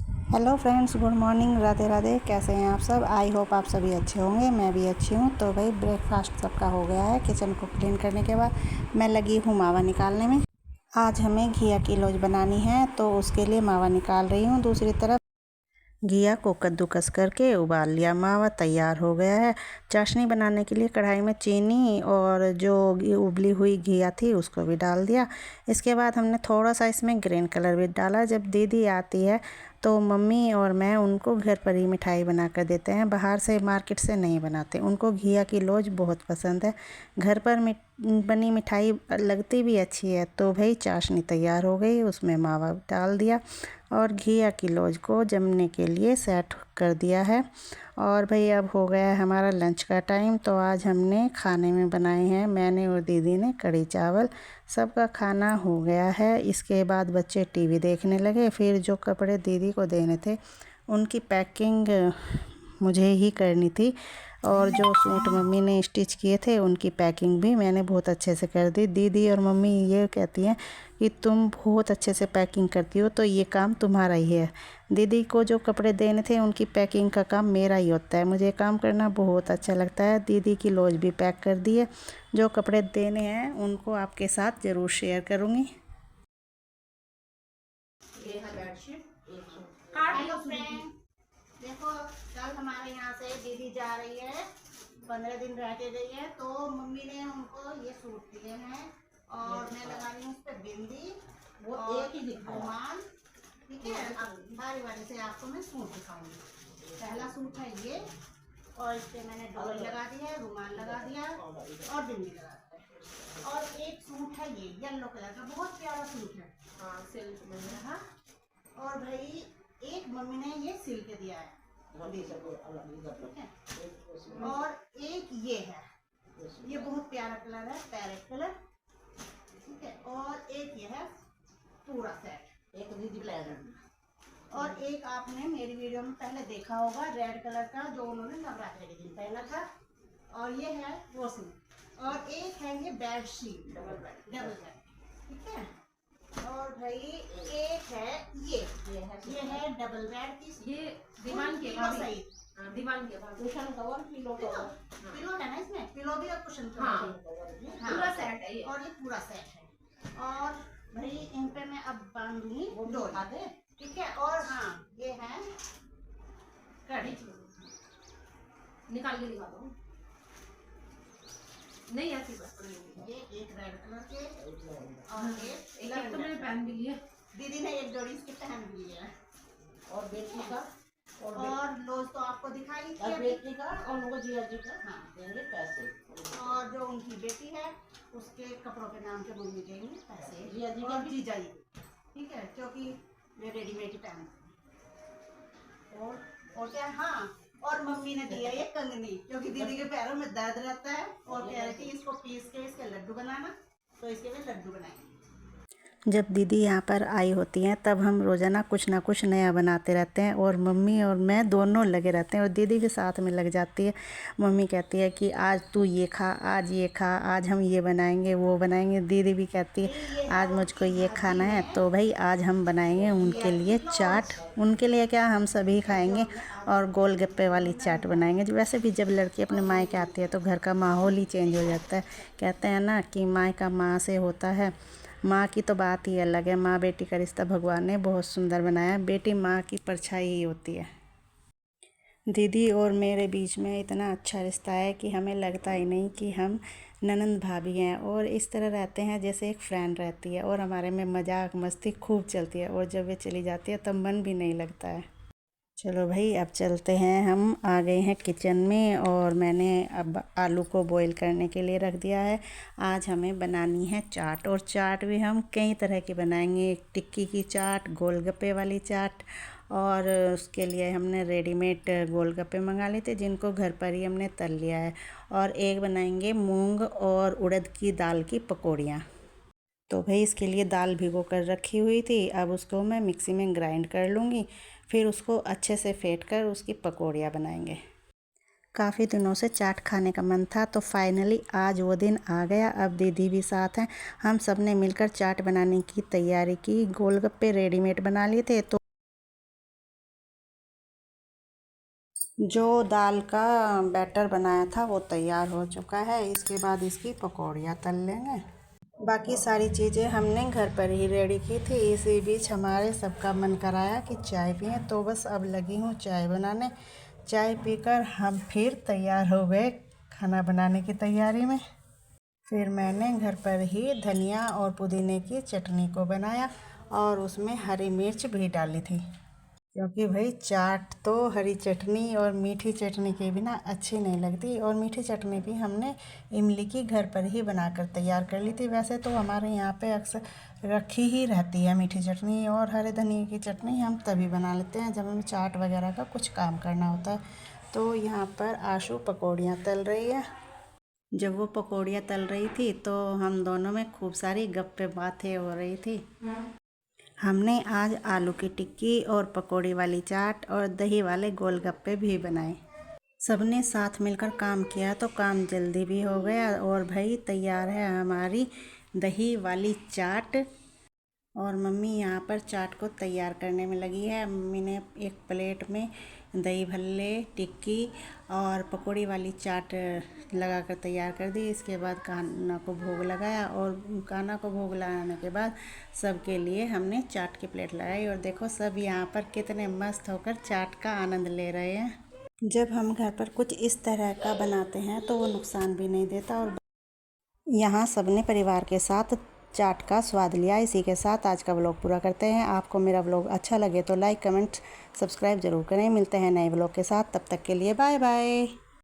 Hello friends, good morning, Radhe Radhe. कैसे हैं आप सब? आई होप आप सभी अच्छे होंगे। मैं भी अच्छी हूँ। तो भाई ब्रेकफास्ट सबका हो गया है। किचन को क्लीन करने के बाद मैं लगी हूँ मावा निकालने में। आज हमें घिया की लोज बनानी है, तो उसके लिए मावा निकाल रही हूँ। दूसरी तरफ घिया को कद्दूकस करके उबाल लिया। मावा तैयार हो गया है। चाशनी बनाने के लिए कढ़ाई में चीनी और जो उबली हुई घिया थी उसको भी डाल दिया। इसके बाद हमने थोड़ा सा इसमें ग्रीन कलर भी डाला। जब दीदी आती है तो मम्मी और मैं उनको घर पर ही मिठाई बना कर देते हैं, बाहर से मार्केट से नहीं बनाते। उनको घिया की लोज बहुत पसंद है। घर पर बनी मिठाई लगती भी अच्छी है। तो भाई चाशनी तैयार हो गई, उसमें मावा डाल दिया और घिया की लोज को जमने के लिए सेट कर दिया है। और भाई अब हो गया है हमारा लंच का टाइम। तो आज हमने खाने में बनाए हैं, मैंने और दीदी ने, कढ़ी चावल। सबका खाना हो गया है। इसके बाद बच्चे टीवी देखने लगे। फिर जो कपड़े दीदी को देने थे उनकी पैकिंग मुझे ही करनी थी, और जो सूट मम्मी ने स्टिच किए थे उनकी पैकिंग भी मैंने बहुत अच्छे से कर दी। दीदी और मम्मी ये कहती हैं कि तुम बहुत अच्छे से पैकिंग करती हो, तो ये काम तुम्हारा ही है। दीदी को जो कपड़े देने थे उनकी पैकिंग का काम मेरा ही होता है। मुझे काम करना बहुत अच्छा लगता है। दीदी की लोज भी पैक कर दी है। जो कपड़े देने हैं उनको आपके साथ ज़रूर शेयर करूँगी। हेलो फ्रेंड, देखो कल हमारे यहाँ से दीदी जा रही है, 15 दिन रह के गई है। तो मम्मी ने उनको ये सूट दिए हैं और मैं लगा रही हूँ उस पर बिंदी, वो एक ही रुमाल। ठीक है, बारी बारी से आपको मैं सूट दिखाऊंगी। पहला सूट है ये, और इस पर मैंने डोरी लगा दी है, रुमाल लगा दिया और बिंदी लगा दी है। और एक सूट है ये येलो कलर का, बहुत प्यारा सूट है। हाँ, सिल्क में। हाँ, और भाई एक मम्मी ने ये सिल के दिया है, ठीक है। और एक ये है, ये बहुत प्यारा कलर है, पैरेट कलर, ठीक है। और एक ये है पूरा सेट, एक दीदी ब्लैक। और एक आपने मेरी वीडियो में पहले देखा होगा रेड कलर का, जो उन्होंने नवरात्रि के दिन पहना था। और ये है वो सूट। और एक है ये बेड शीट, डबल बेड, ठीक है। और भाई एक है ये है डबल बेड की, ये दीवान के सही, दीवान के cushion cover, pillow cover, pillow है ना इसमें, पिलो भी और कुशन कवर। हाँ, पूरा सेट है ये, और ये पूरा सेट है। और भाई इन पे मैं अब बांधूंगी डोरी, ठीक है। और हाँ, ये है कढ़ी, निकाल के दिखा दो। नहीं ऐसी बस, ये एक रेड कलर के और एक तो मैंने पहन भी लिया, दीदी ने एक जोड़ी इसकी पहन भी लिया है। और बेटी का और लोज तो आपको दिखाई थी, बेटी का और उनको जिया जी का हाँ देंगे पैसे। और जो उनकी बेटी है उसके कपड़ों के नाम से मम्मी देंगे पैसे, जिया जी और जीजा जी, ठीक है, क्योंकि मैं रेडीमेड ही पहनती हूँ। और क्या, हाँ, और मम्मी ने दिया ये कंगनी, क्योंकि दीदी के पैरों में दर्द रहता है और कह रही थी इसको पीस के इसके लड्डू बनाना, तो इसके भी लड्डू बनाएंगे। जब दीदी यहाँ पर आई होती हैं तब हम रोज़ाना कुछ ना कुछ नया बनाते रहते हैं, और मम्मी और मैं दोनों लगे रहते हैं, और दीदी भी साथ में लग जाती है। मम्मी कहती है कि आज तू ये खा, आज ये खा, आज हम ये बनाएंगे, वो बनाएंगे। दीदी भी कहती है आज मुझको ये खाना है, तो भाई आज हम बनाएंगे उनके लिए चाट। उनके लिए क्या, हम सभी खाएंगे, और गोलगप्पे वाली चाट बनाएंगे। वैसे भी जब लड़की अपने मायके आती है तो घर का माहौल ही चेंज हो जाता है। कहते हैं ना कि मायका माँ से होता है। माँ की तो बात ही अलग है। माँ बेटी का रिश्ता भगवान ने बहुत सुंदर बनाया है। बेटी माँ की परछाई ही होती है। दीदी और मेरे बीच में इतना अच्छा रिश्ता है कि हमें लगता ही नहीं कि हम ननंद भाभी हैं, और इस तरह रहते हैं जैसे एक फ्रेंड रहती है, और हमारे में मजाक मस्ती खूब चलती है। और जब वे चली जाती है तब मन भी नहीं लगता है। चलो भाई अब चलते हैं। हम आ गए हैं किचन में, और मैंने अब आलू को बॉईल करने के लिए रख दिया है। आज हमें बनानी है चाट, और चाट भी हम कई तरह की बनाएंगे। एक टिक्की की चाट, गोलगप्पे वाली चाट, और उसके लिए हमने रेडीमेड गोलगप्पे मंगा लिए थे जिनको घर पर ही हमने तल लिया है। और एक बनाएंगे मूंग और उड़द की दाल की पकौड़ियाँ। तो भाई इसके लिए दाल भिगो कर रखी हुई थी, अब उसको मैं मिक्सी में ग्राइंड कर लूँगी। फिर उसको अच्छे से फेंट कर उसकी पकौड़ियाँ बनाएंगे। काफ़ी दिनों से चाट खाने का मन था, तो फाइनली आज वो दिन आ गया। अब दीदी भी साथ हैं। हम सब ने मिलकर चाट बनाने की तैयारी की। गोलगप्पे रेडीमेड बना लिए थे, तो जो दाल का बैटर बनाया था वो तैयार हो चुका है। इसके बाद इसकी पकौड़ियाँ तल लेंगे। बाकी सारी चीज़ें हमने घर पर ही रेडी की थी। इसी बीच हमारे सबका मन कराया कि चाय पिएं, तो बस अब लगी हूँ चाय बनाने। चाय पीकर हम फिर तैयार हो गए खाना बनाने की तैयारी में। फिर मैंने घर पर ही धनिया और पुदीने की चटनी को बनाया और उसमें हरी मिर्च भी डाली थी, क्योंकि भाई चाट तो हरी चटनी और मीठी चटनी के बिना अच्छी नहीं लगती। और मीठी चटनी भी हमने इमली की घर पर ही बनाकर तैयार कर ली थी। वैसे तो हमारे यहाँ पे अक्सर रखी ही रहती है मीठी चटनी, और हरे धनिए की चटनी हम तभी बना लेते हैं जब हमें चाट वगैरह का कुछ काम करना होता है। तो यहाँ पर आशु पकौड़ियाँ तल रही है। जब वो पकौड़ियाँ तल रही थी तो हम दोनों में खूब सारी गप्पे बातें हो रही थी। हमने आज आलू की टिक्की और पकौड़ी वाली चाट और दही वाले गोलगप्पे भी बनाए। सबने साथ मिलकर काम किया तो काम जल्दी भी हो गया। और भाई तैयार है हमारी दही वाली चाट। और मम्मी यहाँ पर चाट को तैयार करने में लगी है। मम्मी ने एक प्लेट में दही भल्ले, टिक्की और पकौड़ी वाली चाट लगाकर तैयार कर दी। इसके बाद कान्हा को भोग लगाया, और कान्हा को भोग लगाने के बाद सबके लिए हमने चाट की प्लेट लगाई। और देखो सब यहाँ पर कितने मस्त होकर चाट का आनंद ले रहे हैं। जब हम घर पर कुछ इस तरह का बनाते हैं तो वो नुकसान भी नहीं देता। और यहाँ सबने परिवार के साथ चाट का स्वाद लिया। इसी के साथ आज का व्लॉग पूरा करते हैं। आपको मेरा व्लॉग अच्छा लगे तो लाइक, कमेंट, सब्सक्राइब ज़रूर करें। मिलते हैं नए व्लॉग के साथ, तब तक के लिए बाय बाय।